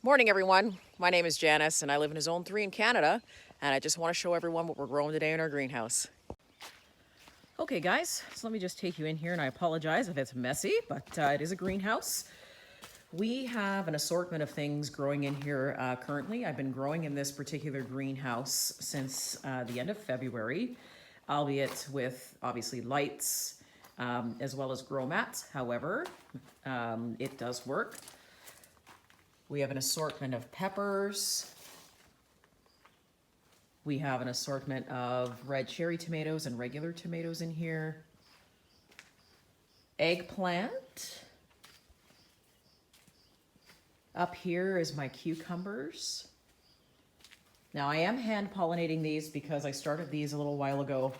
Morning, everyone. My name is Janice, and I live in Zone 3 in Canada, and I just want to show everyone what we're growing today in our greenhouse. Okay, guys, so let me just take you in here, and I apologize if it's messy, but it is a greenhouse. We have an assortment of things growing in here currently. I've been growing in this particular greenhouse since the end of February, albeit with obviously lights as well as grow mats. However, it does work. We have an assortment of peppers. We have an assortment of red cherry tomatoes and regular tomatoes in here. Eggplant. Up here is my cucumbers. Now I am hand pollinating these because I started these a little while ago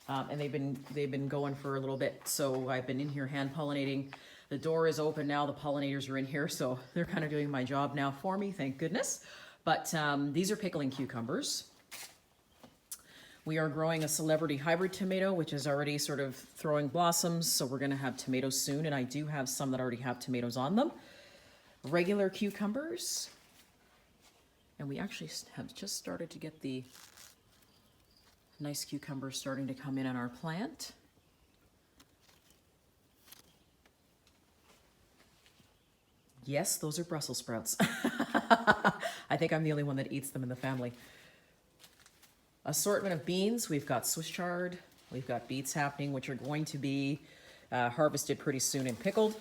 and they've been going for a little bit. So I've been in here hand pollinating. The door is open now, the pollinators are in here, so they're kind of doing my job now for me, thank goodness. But these are pickling cucumbers. We are growing a celebrity hybrid tomato, which is already sort of throwing blossoms, so we're gonna have tomatoes soon, and I do have some that already have tomatoes on them. Regular cucumbers. And we actually have just started to get the nice cucumbers starting to come in on our plant. Yes, those are Brussels sprouts. I think I'm the only one that eats them in the family. Assortment of beans. We've got Swiss chard. We've got beets happening, which are going to be harvested pretty soon and pickled.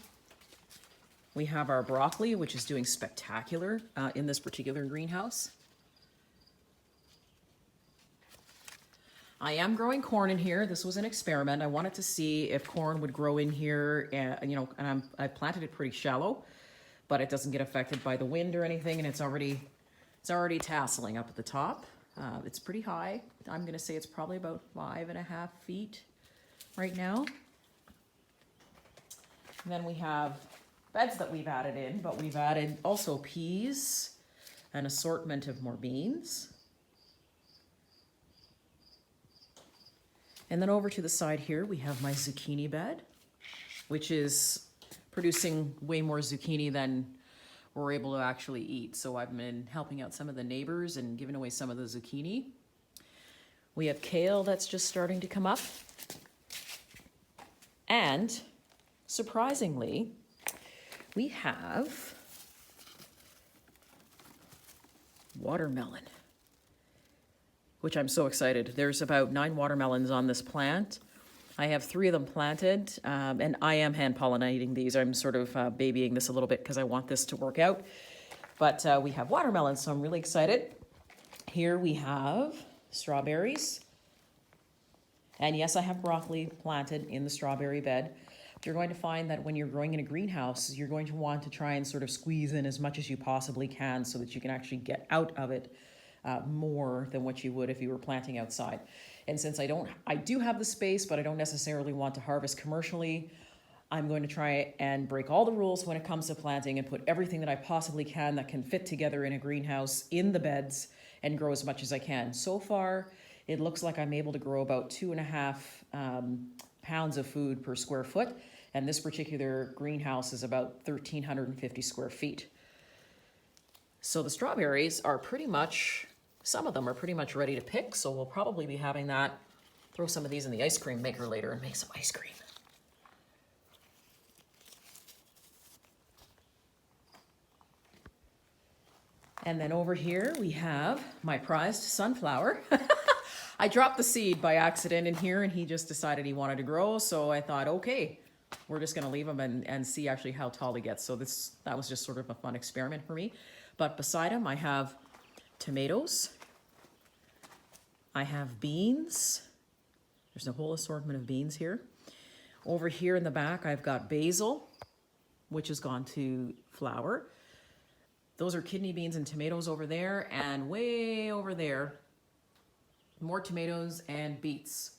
We have our broccoli, which is doing spectacular in this particular greenhouse. I am growing corn in here. This was an experiment. I wanted to see if corn would grow in here, and I planted it pretty shallow, but it doesn't get affected by the wind or anything, and it's already tasseling up at the top. It's pretty high. I'm gonna say it's probably about 5.5 feet right now. And then we have beds that we've added in, but we've added also peas, an assortment of more beans. And then over to the side here, we have my zucchini bed, which is producing way more zucchini than we're able to actually eat. So I've been helping out some of the neighbors and giving away some of the zucchini. We have kale that's just starting to come up. And surprisingly, we have watermelon, which I'm so excited. There's about 9 watermelons on this plant. I have 3 of them planted, and I am hand pollinating these. I'm sort of babying this a little bit because I want this to work out. But we have watermelons, so I'm really excited. Here we have strawberries. And yes, I have broccoli planted in the strawberry bed. You're going to find that when you're growing in a greenhouse, you're going to want to try and sort of squeeze in as much as you possibly can so that you can actually get out of it more than what you would if you were planting outside. And since I do have the space, but I don't necessarily want to harvest commercially, I'm going to try and break all the rules when it comes to planting and put everything that I possibly can that can fit together in a greenhouse in the beds and grow as much as I can. So far, it looks like I'm able to grow about 2.5 pounds of food per square foot. And this particular greenhouse is about 1,350 square feet. So the strawberries are pretty much, some of them are pretty much ready to pick. So we'll probably be having that, throw some of these in the ice cream maker later and make some ice cream. And then over here we have my prized sunflower. I dropped the seed by accident in here and he just decided he wanted to grow. So I thought, okay, we're just gonna leave him and see actually how tall he gets. So that was just sort of a fun experiment for me. But beside him, I have tomatoes. I have beans. There's a whole assortment of beans here. Over here in the back, I've got basil, which has gone to flower. Those are kidney beans and tomatoes over there, and way over there, more tomatoes and beets.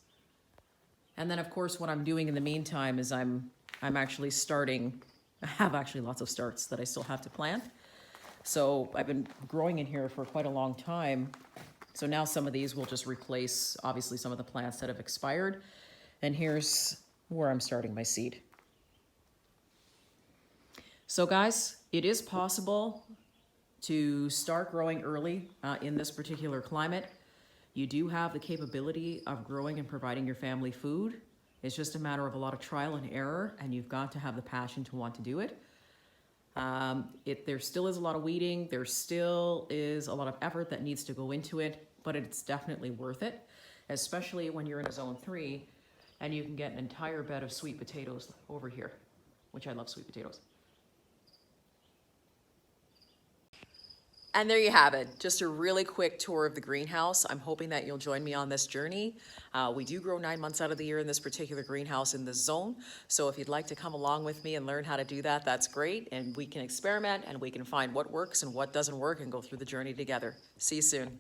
And then of course what I'm doing in the meantime is I'm actually starting, I have actually lots of starts that I still have to plant. So I've been growing in here for quite a long time. So now some of these will just replace obviously some of the plants that have expired. And here's where I'm starting my seed. So guys, it is possible to start growing early in this particular climate. You do have the capability of growing and providing your family food. It's just a matter of a lot of trial and error, and you've got to have the passion to want to do it. There still is a lot of weeding. There still is a lot of effort that needs to go into it, but it's definitely worth it, especially when you're in a zone 3 and you can get an entire bed of sweet potatoes over here, which I love sweet potatoes. And there you have it, just a really quick tour of the greenhouse. I'm hoping that you'll join me on this journey. We do grow 9 months out of the year in this particular greenhouse in this zone. So if you'd like to come along with me and learn how to do that, that's great. And we can experiment and we can find what works and what doesn't work and go through the journey together. See you soon.